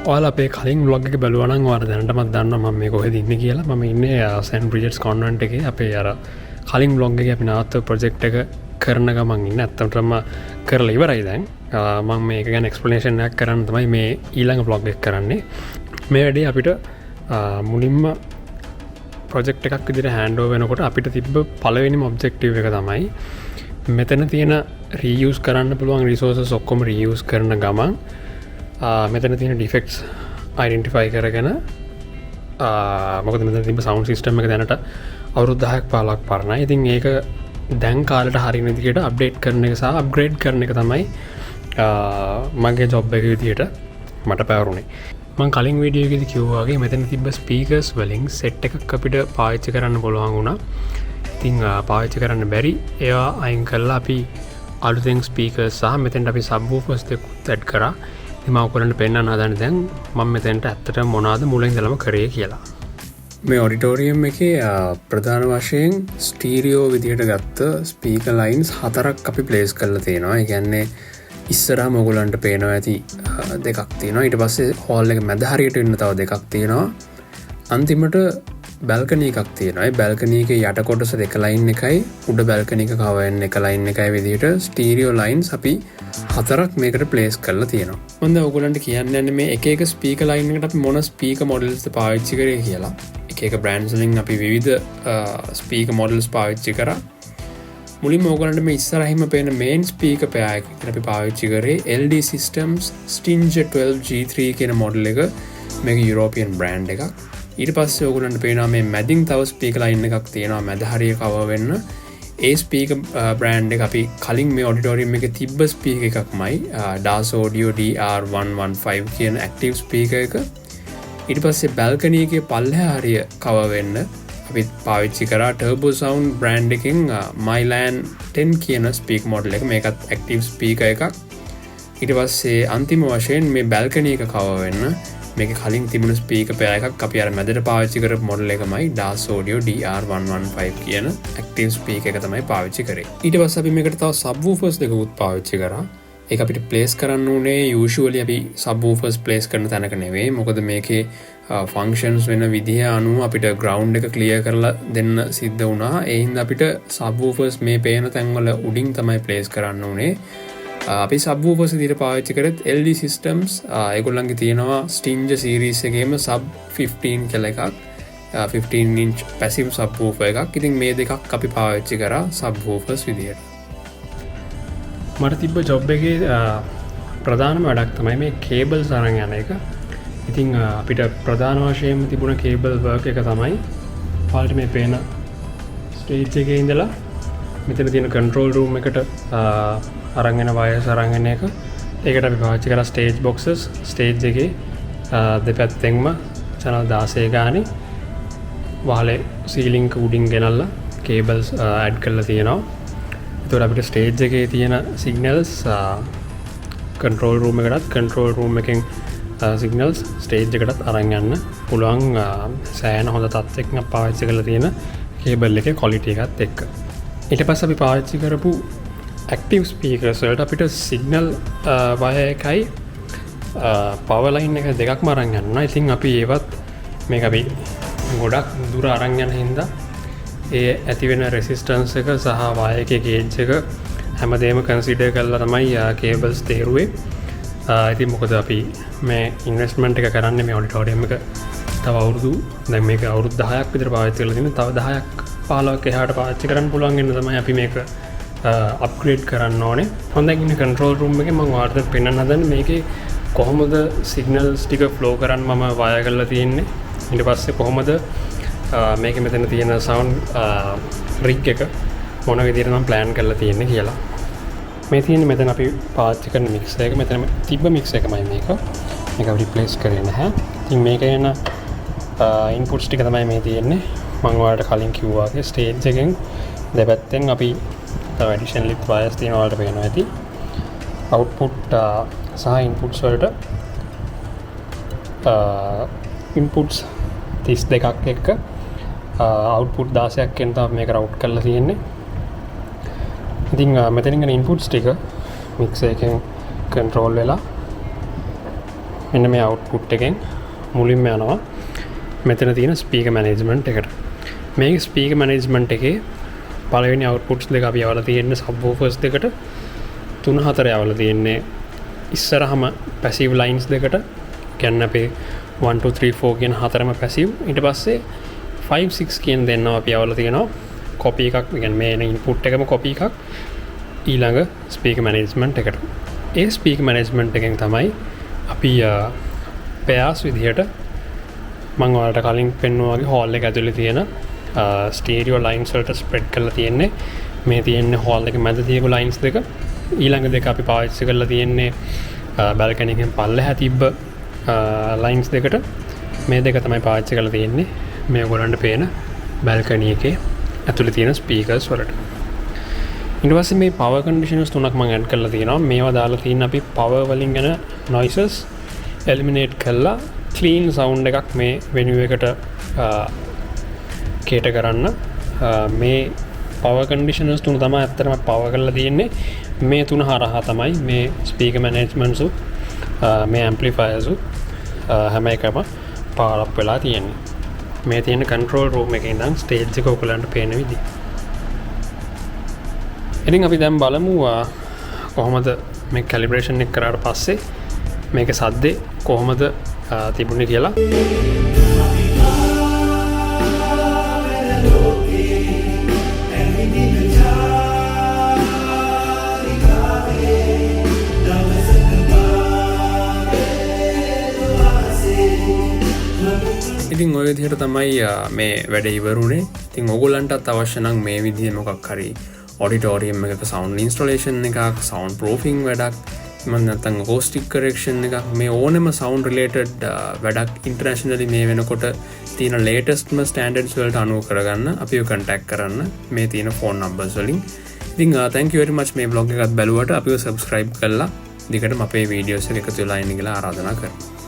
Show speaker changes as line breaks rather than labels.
ඔයාලා අපේ කලින් බ්ලොග් එක බලුවා නම් ඔයාලා දැනටමත් දන්නවා මම මේ කොහෙද ඉන්නේ කියලා. මම ඉන්නේ සෙන්ට් බ්‍රිජට්ස් කොන්වෙන්ට් එකේ අපේ අර කලින් බ්ලොග් එකේ අපි නවත්ව ප්‍රොජෙක්ට් එක කරන ගමන් ඉන්නේ. ඇත්තටම කරලා ඉවරයි දැන්. මම මේක ගැන එක්ස්ප්ලනේෂන් එකක් කරන්න තමයි මේ ඊළඟ බ්ලොග් එක කරන්නේ. මේ වැඩේ අපිට මුලින්ම ප්‍රොජෙක්ට් එකක් විදිහට හෑන්ඩ් ඕවර් වෙනකොට අපිට තිබ්බ පළවෙනිම ඔබ්ජෙක්ටිව් එක තමයි මෙතන තියෙන රීයුස් කරන්න පුළුවන් රිසෝසස් ඔක්කොම රීයුස් කරන ගමන් මෙතන තියෙන ඩිෆෙක්ට්ස් අයිඩෙන්ටිෆයි කරගෙන මොකද මෙතන තිබ්බ සවුන්ඩ් සිස්ටම් එක දැනට අවුරුදු 10ක් 15ක් පරණයි. ඉතින් ඒක දැන් කාලෙට හරියන විදිහට අප්ඩේට් කරන එක සහ අප්ග්‍රේඩ් කරන එක තමයි මගේ ජොබ් එක විදිහට මට පැවරුනේ. මම කලින් වීඩියෝ එකේදී කිව්වා වගේ මෙතන තිබ්බ ස්පීකර්ස් වලින් සෙට් එකක් අපිට පාවිච්චි කරන්න පුළුවන් වුණා. ඉතින් පාවිච්චි කරන්න බැරි ඒවා අයින් කරලා අපි අලුතෙන් ස්පීකර්ස් සහ මෙතෙන්ට අපි සබ්වූෆර්ස් දෙකක් ඇඩ් කරා. ඉතින් මම ඔයගොල්ලන්ට පෙන්නන්න හදන්නේ දැන් මම මෙතෙන්ට ඇත්තටම මොනවද මුලින් ඉඳලම කරේ කියලා. මේ ඔඩිටෝරියම් එකේ ප්‍රධාන වශයෙන් ස්ටීරියෝ විදිහට ගත්ත ස්පීකර් ලයින්ස් 4ක් අපි ප්ලේස් කරලා තියෙනවා. ඒ කියන්නේ ඉස්සරහම ඔයගොල්ලන්ට පේනවා ඇති දෙකක් තියෙනවා. ඊට පස්සේ හෝල් එක මැද හරියට ඉන්න තව දෙකක් තියෙනවා. අන්තිමට බැල්කනි එකක් තියෙනවා. ඒ බැල්කනි එකේ යට කොටස දෙක ලයින් එකයි උඩ බැල්කනි එක කවර් වෙන එක ලයින් එකයි විදිහට ස්ටීරියෝ ලයින්ස් අපි 4ක් මේකට ප්ලේස් කරලා තියෙනවා. මම දැන් ඔයගොල්ලන්ට කියන්න යන්නේ මේ එක එක ස්පීකර් ලයින් එකට අපි මොන ස්පීකර් මොඩල්ස්ද පාවිච්චි කරේ කියලා. එක එක බ්‍රෑන්ඩ්ස් වලින් අපි විවිධ ස්පීකර් මොඩල්ස් පාවිච්චි කරා. මුලින්ම ඔයගොල්ලන්ට මේ ඉස්සරහින්ම පේන මේන් ස්පීකර් පෙයාර් එක අපි පාවිච්චි කරේ LD Systems Stinger 12G3 කියන මොඩල් එක. මේක යුරෝපියන් බ්‍රෑන්ඩ් එකක්. ඊට පස්සේ ඔයගොල්ලන්ට පේනවා මේ මැදින් තව ස්පීකර් ලයින් එකක් තියෙනවා මැද හරිය කවර් වෙන්න. ඒ ස්පීකර් බ්‍රෑන්ඩ් එක අපි කලින් මේ ඔඩිටෝරියම් එකේ තිබ්බ ස්පීකර් එකක්මයි DAS Audio DR115 කියන ඇක්ටිව් ස්පීකර් එක. ඊට පස්සේ බැල්කනි එකේ පල්ලෙහා හරිය කවර් වෙන්න අපි පාවිච්චි කරා ටර්බෝ සවුන්ඩ් බ්‍රෑන්ඩ් එකකින් Mylan 10 කියන ස්පීකර් මොඩල් එක. මේකත් ඇක්ටිව් ස්පීකර් එකක්. ඊට පස්සේ අන්තිම වශයෙන් මේ බැල්කනි එක කවර් වෙන්න මේක කලින් තිබුණු ස්පීකර් පෙයාර් එකක් අපි අර මැදට පාවිච්චි කරපු මොඩල් එකමයි DAS Audio DR115 කියන ඇක්ටිව් ස්පීකර් එක තමයි පාවිච්චි කරේ. ඊට පස්සේ අපි මේකට තව සබ්වූෆර්ස් දෙකකුත් පාවිච්චි කරා. ඒක අපිට ප්ලේස් කරන්න උනේ යූෂුවලි අපි සබ්වූෆර්ස් ප්ලේස් කරන තැනක නෙවෙයි. මොකද මේකේ ෆන්ක්ෂන්ස් වෙන විදිහ අනුව අපිට ග්‍රවුන්ඩ් එක ක්ලියර් කරලා දෙන්න සිද්ධ වුණා. ඒ හින්දා අපිට සබ්වූෆර්ස් මේ පේන තැන්වල උඩින් තමයි ප්ලේස් කරන්න උනේ. අපි සබ්වූෆර්ස් විදිහට පාවිච්චි කරත් LD Systems ඒගොල්ලන්ගේ තියෙනවා Stinger series එකේම sub 15 කියලා එකක්. 15 inch passive subwoofer එකක්. ඉතින් මේ දෙකක් අපි පාවිච්චි කරා subwoofers විදිහට. මට තිබ්බ ජොබ් එකේ ප්‍රධානම වැඩක් තමයි මේ කේබල්ස් අරන් යන එක. ඉතින් අපිට ප්‍රධාන වශයෙන්ම තිබුණ කේබල් වර්ක් එක තමයි ඔයාලට මේ පේන ස්ටේජ් එකේ ඉඳලා මෙතන තියෙන කන්ට්‍රෝල් රූම් එකට අරන් එන වයර්ස් අරන් එන එක. ඒකට අපි පාවිච්චි කරලා ස්ටේජ් බොක්සස් ස්ටේජ් එකේ දෙපැත්තෙන්ම channel 16 ගානේ වහලේ සීලින්గ్ එක උඩින් ගෙනල්ලා කේබල්ස් ඇඩ් කරලා තියෙනවා. ඒතකොට අපිට ස්ටේජ් එකේ තියෙන සිග්නල්ස් කන්ට්‍රෝල් රූම් එකටත් කන්ට්‍රෝල් රූම් එකෙන් සිග්නල්ස් ස්ටේජ් එකටත් අරන් යන්න පුළුවන් සෑහෙන හොඳ තත්ත්වයකින් පාවිච්චි කරලා තියෙන කේබල් එකේ ක්වොලිටි එකත් එක්ක. ඊට පස්සේ අපි පාවිච්චි කරපු ඇක්ටිව් ස්පීකර්ස් වලට අපිට සිග්නල් වයර් එකයි පවර් ලයින් එක දෙකක්ම අරන් යනවා. ඉතින් අපි ඒවත් මේක අපි ගොඩක් දුර අරන් යන හින්දා ඒ ඇති වෙන රෙසිස්ටන්ස් එක සහ වයර් එකේ ගේජ් එක හැමදේම කන්සිඩර් කරලා තමයි කේබල්ස් තේරුවේ. ඉතින් මොකද අපි මේ ඉන්වෙස්ට්මන්ට් එක කරන්නේ මේ ඔඩිටෝරියම් එක තව අවුරුදු දැන් මේක අවුරුදු 10ක් විතර පාවිච්චි කරලා තියෙනවා. තව 10ක් 15ක් එහාට පාවිච්චි කරන්න පුළුවන් වෙන තමයි අපි මේක අප්ග්‍රේඩ් කරන්න ඕනේ. හොඳින් ඉන්න කන්ට්‍රෝල් රූම් එකේ මම ඔයාලට පෙන්වන්න හදන්නේ මේකේ කොහොමද සිග්නල්ස් ටික ෆ්ලෝ කරන්න මම වයර් කරලා තියෙන්නේ. ඊට පස්සේ කොහොමද මේකේ මෙතන තියෙන සවුන්ඩ් රිග් එක මොන විදිහට නම් ප්ලෑන් කරලා තියෙන්නේ කියලා. මේ තියෙන්නේ මෙතන අපි පාවිච්චි කරන මික්සර් එක. මෙතන තිබ්බ මික්සර් එකමයි මේක. මේක අපි රිප්ලේස් කරේ නැහැ. ඉතින් මේකේ එන ඉන්පුට්ස් ටික තමයි මේ තියෙන්නේ. මම ඔයාලට කලින් කිව්වා වගේ ස්ටේජ් එකෙන් දෙපැත්තෙන් අපි තව ඇඩිෂනල් වයර්ස් තියෙනවා ඔයාලට පේනවා ඇති. අවුට්පුට් සහ ඉන්පුට්ස් වලට ඉන්පුට්ස් 32ක් එක්ක අවුට්පුට් 16ක් කියන තමයි මේක රවුට් කරලා තියෙන්නේ. ඉතින් මෙතනින් යන ඉන්පුට්ස් ටික මික්සර් එකෙන් කන්ට්‍රෝල් වෙලා මෙන්න මේ අවුට්පුට් එකෙන් මුලින්ම යනවා මෙතන තියෙන ස්පීකර් මැනේජ්මන්ට් එකට. මේ ස්පීකර් මැනේජ්මන්ට් එකේ පළවෙනි අවුට්පුට්ස් දෙක අපි යවලා තියෙන්නේ සබ්වූෆර්ස් දෙකට 3-4 යවලා තියෙන්නේ ඉස්සරහම පැසිව් ලයින්ස් දෙකට. කියන්නේ අපේ 1 2 3 4 කියන හතරම පැසිව්. ඊට පස්සේ 5 6 කියන දෙන්නවා අපි යවලා තියෙනවා කොපි එකක්. කියන්නේ මේ ඉන්පුට් එකම කොපි එකක් ඊළඟ ස්පීකර් මැනේජ්මන්ට් එකට. ඒ ස්පීකර් මැනේජ්මන්ට් එකෙන් තමයි අපි පෙයාස් විදිහට මම ඔයාලට කලින් පෙන්වුවා වගේ හෝල් එක ඇතුලේ තියෙන ස්ටීරියෝ ලයින්ස් වලට ස්ප්‍රෙඩ් කරලා තියෙන්නේ. මේ තියෙන්නේ හෝල් එකේ මැද තියපු ලයින්ස් දෙක. ඊළඟ දෙක අපි පාවිච්චි කරලා තියෙන්නේ බල්කනි එකෙන් පල්ලෙහා තිබ්බ ලයින්ස් දෙකට. මේ දෙක තමයි පාවිච්චි කරලා තියෙන්නේ මේ ඔයගොල්ලන්ට පේන බල්කනි එකේ ඇතුලේ තියෙන ස්පීකර්ස් වලට. ඊට පස්සේ මේ පවර් කන්ඩිෂනර්ස් තුනක් මම ඇඩ් කරලා තියෙනවා. මේවා දාලා තියෙන අපි පවර් වලින් එන නොයිසස් එලිමිනේට් කරලා ක්ලීන් සවුන්ඩ් එකක් මේ වෙනියු එකට කේට කරන්න. මේ පවර් කන්ඩිෂනර්ස් තුන තමයි ඇත්තටම පවර් කරලා තියෙන්නේ. මේ තුන හරහා තමයි මේ ස්පීකර් මැනේජ්මන්ට්ස් මේ ඇම්ප්ලිෆයර්ස් හැම එකම පවර් අප් වෙලා තියෙන්නේ. මේ තියෙන කන්ට්‍රෝල් රූම් එකේ ඉඳන් ස්ටේජ් එක ඔයගලන්ට පේන විදිහ. ඉතින් අපි දැන් බලමු කොහොමද මේ කැලිබ්‍රේෂන් එක කරාට පස්සේ මේක සද්දේ කොහොමද තිබුණේ කියලා. ඉතින් ඔය විදිහට තමයි මේ වැඩ ඉවරුනේ. ඉතින් ඕගොල්ලන්ටත් අවශ්‍ය නම් මේ විදිහේ මොකක් හරි auditorium එකක sound installation එකක්, sound proofing වැඩක්, මම නැත්නම් acoustic correction එකක්, මේ ඕනෙම sound related වැඩක් internationally මේ වෙනකොට තියෙන latestම standards වලට අනුව කරගන්න අපිව contact කරන්න මේ තියෙන phone numbers වලින්. ඉතින් thank you very much මේ blog එකත් බැලුවට අපිව subscribe කරලා දිගටම අපේ videos එක එකතු වෙලා ඉන්න කියලා ආරාධනා කරනවා.